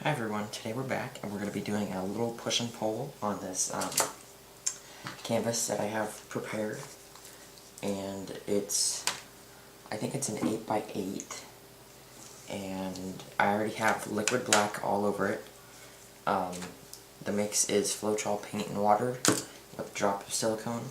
Hi everyone, today we're back and we're going to be doing a little push and pull on this canvas that I have prepared. And I think it's an 8x8, and I already have liquid black all over it. The mix is Floetrol paint and water with a drop of silicone,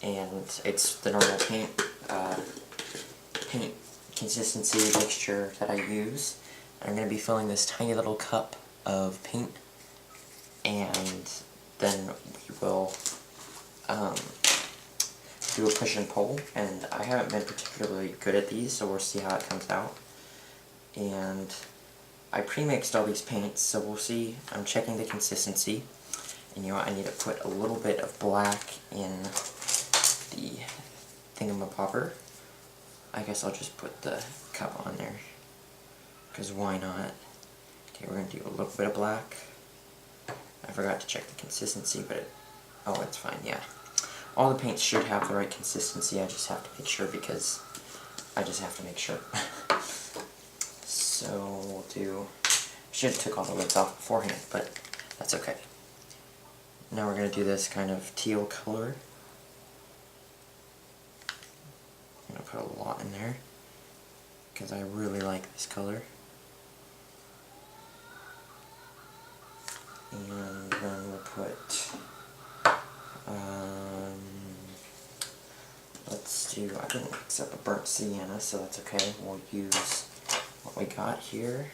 and it's the normal paint consistency mixture that I use. I'm going to be filling this tiny little cup of paint, and then we will do a push and pull. And I haven't been particularly good at these, so we'll see how it comes out. And I pre-mixed all these paints, so we'll see. I'm checking the consistency. And you know what, I need to put a little bit of black in the thingamabobber. I guess I'll just put the cup on there, because why not? Okay, we're going to do a little bit of black. I forgot to check the consistency, but oh, it's fine, yeah. All the paints should have the right consistency, I just have to make sure, because I just have to make sure. So we'll do, should have took all the lids off beforehand, but that's okay. Now we're going to do this kind of teal color. I'm going to put a lot in there, because I really like this color. And then we'll put, let's do, I didn't mix up a burnt sienna, so that's okay. We'll use what we got here.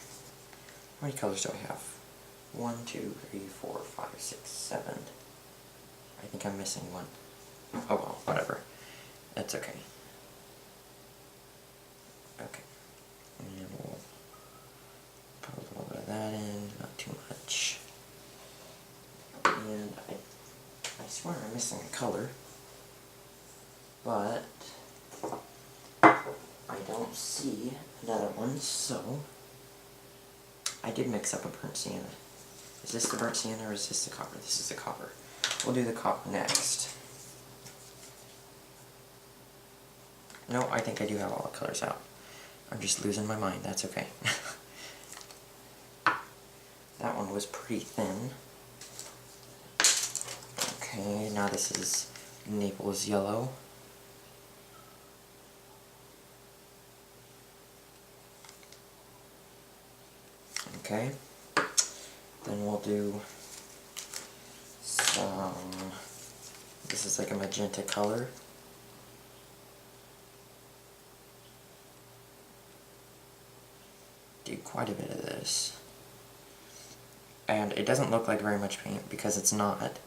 How many colors do I have? 1, 2, 3, 4, 5, 6, 7. I think I'm missing one. Oh well, whatever. That's okay. Okay. And we'll put a little bit of that in, not too much. And I swear I'm missing a color, but I don't see another one, so I did mix up a burnt sienna. Is this the burnt sienna or is this the copper? This is the copper. We'll do the copper next. No, I think I do have all the colors out. I'm just losing my mind, that's okay. That one was pretty thin. Okay, now this is Naples yellow. Okay, then we'll do some, this is like a magenta color. Do quite a bit of this. And it doesn't look like very much paint because it's not.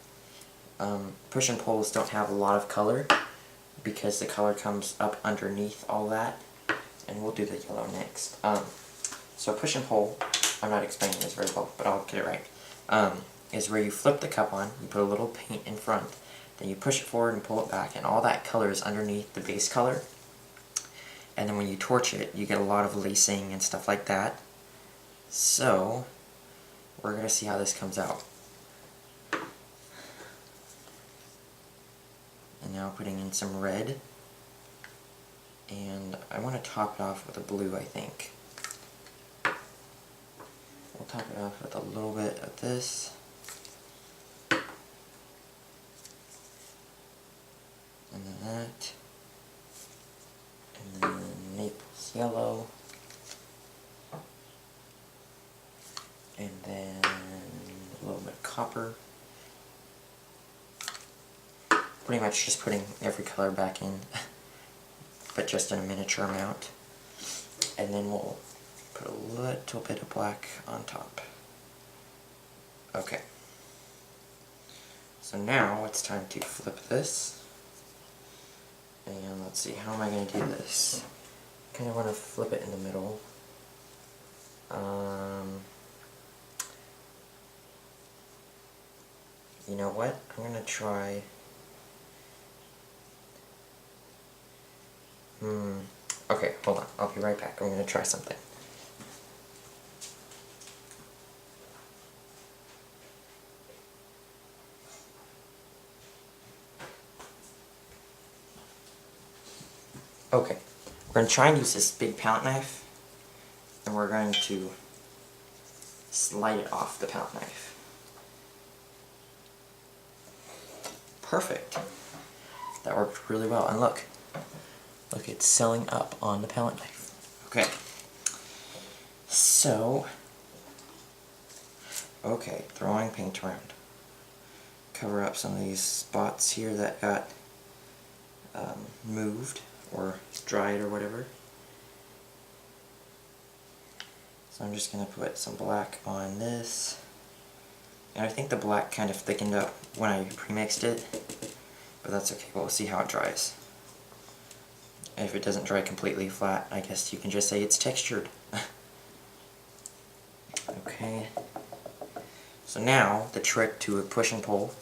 Push and pulls don't have a lot of color because the color comes up underneath all that, and we'll do the yellow next. So push and pull, I'm not explaining this very well, but I'll get it right, is where you flip the cup on, you put a little paint in front, then you push it forward and pull it back, and all that color is underneath the base color. And then when you torch it, you get a lot of lacing and stuff like that. So we're going to see how this comes out. And now putting in some red. And I want to top it off with a blue, I think. We'll top it off with a little bit of this. And then that. And then Naples yellow. And then a little bit of copper. Pretty much just putting every color back in, but just in a miniature amount. And then we'll put a little bit of black on top. Okay. So now it's time to flip this. And let's see, how am I going to do this? I kind of want to flip it in the middle. You know what? I'm going to try... Okay, hold on. I'll be right back. I'm going to try something. Okay. We're going to try and use this big palette knife, and we're going to slide it off the palette knife. Perfect. That worked really well. And look, it's sealing up on the palette knife. Okay. So, throwing paint around. Cover up some of these spots here that got moved or dried or whatever. So I'm just going to put some black on this. And I think the black kind of thickened up when I pre-mixed it, but that's okay. We'll see how it dries. And if it doesn't dry completely flat, I guess you can just say it's textured. Okay. So now, the trick to a push and pull,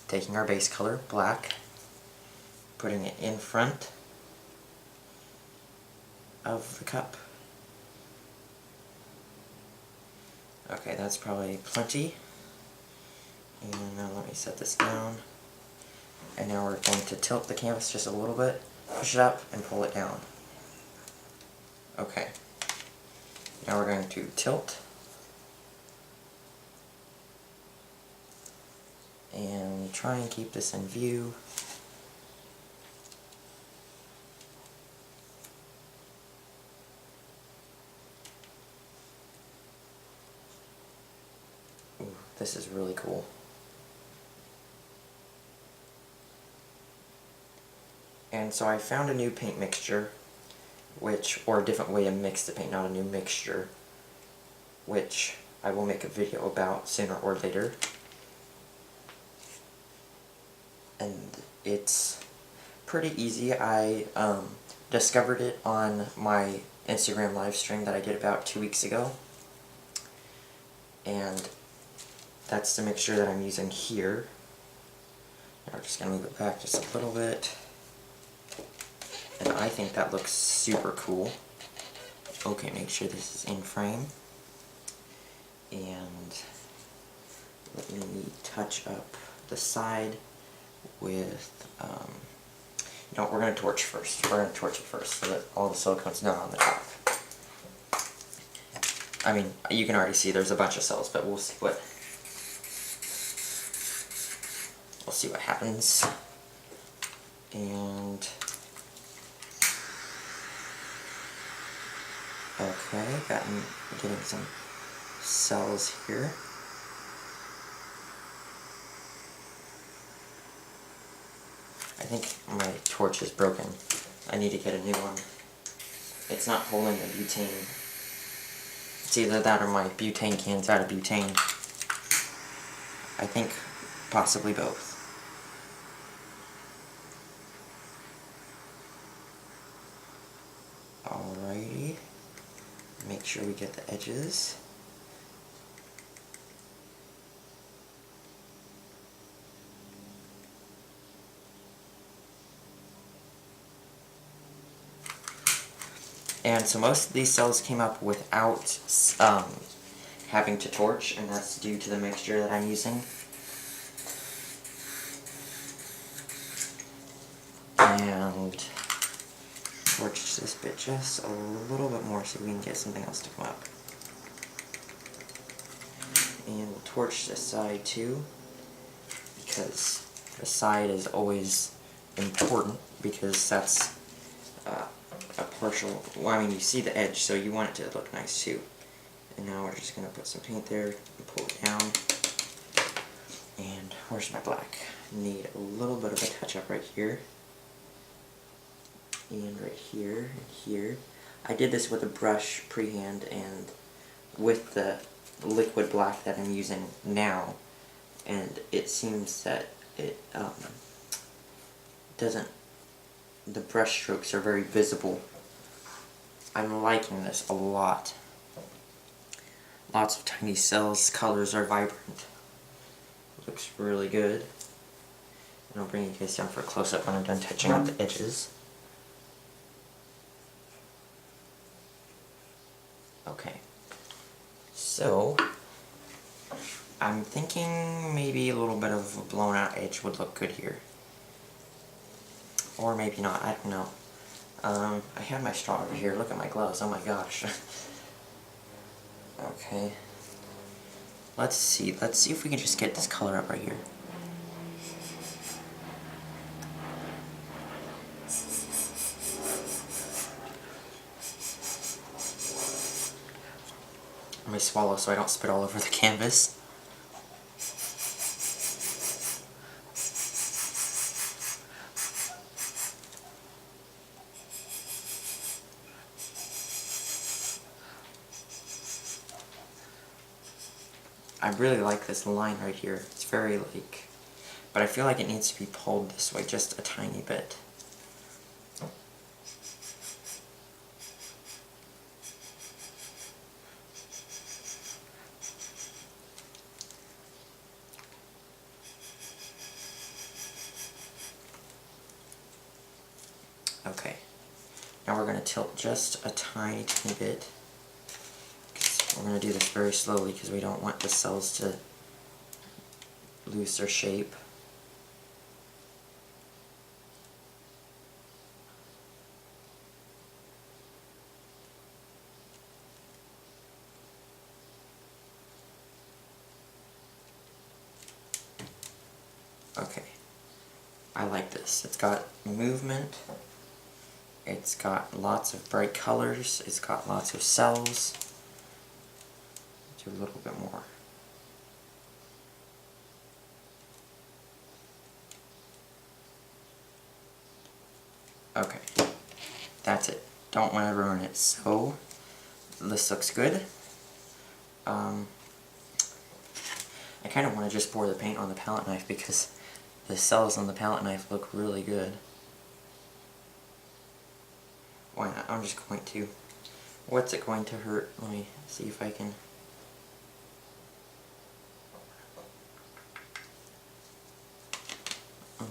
taking our base color, black, putting it in front of the cup. Okay, that's probably plenty. And now let me set this down. And now we're going to tilt the canvas just a little bit, push it up, and pull it down. Okay. Now we're going to tilt. And try and keep this in view. Ooh, this is really cool. And so I found a new paint mixture, or a different way to mix the paint, not a new mixture, which I will make a video about sooner or later. And it's pretty easy. I discovered it on my Instagram live stream that I did about 2 weeks ago. And that's the mixture that I'm using here. Now we're just going to move it back just a little bit. And I think that looks super cool. Okay, make sure this is in frame. And let me touch up the side with, no, we're going to torch first. We're going to torch it first so that all the silicone's not on the top. I mean, you can already see there's a bunch of cells, but we'll see what happens. And okay, getting some cells here. I think my torch is broken. I need to get a new one. It's not holding the butane. It's either that or my butane can's out of butane. I think possibly both. Alrighty. Make sure we get the edges. And so most of these cells came up without having to torch, and that's due to the mixture that I'm using. And torch this bit just a little bit more so we can get something else to come up. And we'll torch this side too, because the side is always important, because that's a partial, well, I mean, you see the edge, so you want it to look nice too. And now we're just going to put some paint there and pull it down. And where's my black? Need a little bit of a touch-up right here. And right here, and here. I did this with a brush pre-hand, and with the liquid black that I'm using now, and it seems that it doesn't, the brush strokes are very visible. I'm liking this a lot. Lots of tiny cells, colors are vibrant. Looks really good. And I'll bring you guys down for a close-up when I'm done touching up the edges. Okay. So, I'm thinking maybe a little bit of a blown out edge would look good here. Or maybe not, I don't know. I have my straw over here, look at my gloves, oh my gosh. Okay. let's see if we can just get this color up right here. Let me swallow so I don't spit all over the canvas. I really like this line right here. It's very like, but I feel like it needs to be pulled this way just a tiny bit. Okay, now we're going to tilt just a tiny bit. We're going to do this very slowly because we don't want the cells to lose their shape. Okay, I like this. It's got movement, it's got lots of bright colors, it's got lots of cells. Do a little bit more. Okay, that's it. Don't want to ruin it. So, this looks good. I kind of want to just pour the paint on the palette knife because the cells on the palette knife look really good. Why not? I'm just going to. What's it going to hurt? Let me see if I can.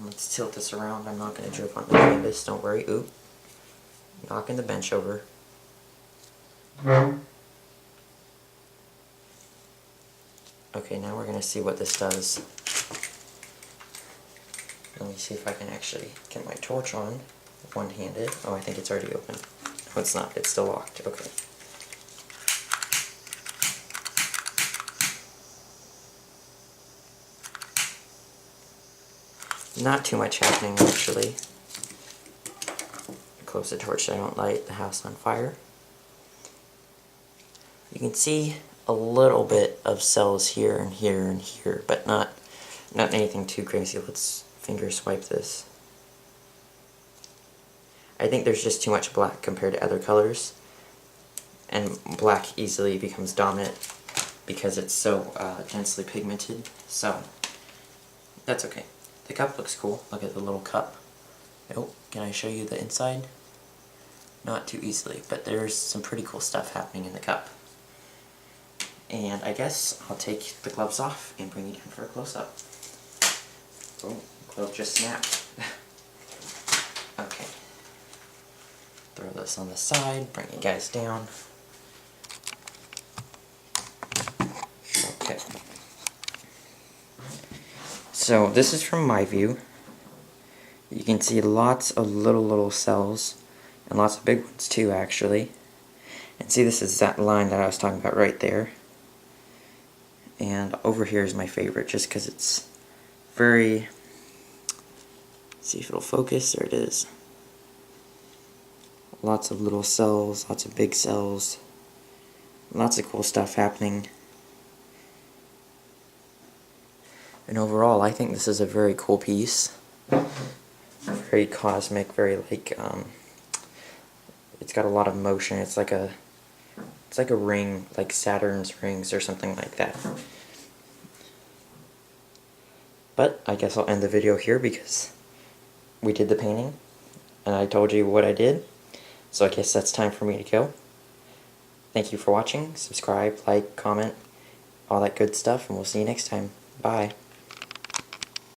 Let's tilt this around. I'm not going to drip on the canvas. Don't worry. Oop. Knocking the bench over. Okay, now we're going to see what this does. Let me see if I can actually get my torch on one-handed. Oh, I think it's already open. No, it's not. It's still locked. Okay. Not too much happening, actually. Close the torch so I don't light the house on fire. You can see a little bit of cells here and here and here, but not anything too crazy. Let's finger swipe this. I think there's just too much black compared to other colors, and black easily becomes dominant because it's so densely pigmented, so that's okay. The cup looks cool. Look at the little cup. Oh, can I show you the inside? Not too easily, but there's some pretty cool stuff happening in the cup. And I guess I'll take the gloves off and bring you down for a close-up. Oh, glove just snapped. Okay. Throw this on the side, bring you guys down. Okay. So this is from my view. You can see lots of little cells, and lots of big ones too, actually. And see, this is that line that I was talking about right there. And over here is my favorite, just because it's very, see if it'll focus, there it is. Lots of little cells, lots of big cells, lots of cool stuff happening. And overall, I think this is a very cool piece. Very cosmic, very like, it's got a lot of motion. It's like a ring, like Saturn's rings or something like that. But I guess I'll end the video here because we did the painting and I told you what I did. So I guess that's time for me to go. Thank you for watching. Subscribe, like, comment, all that good stuff, and we'll see you next time. Bye.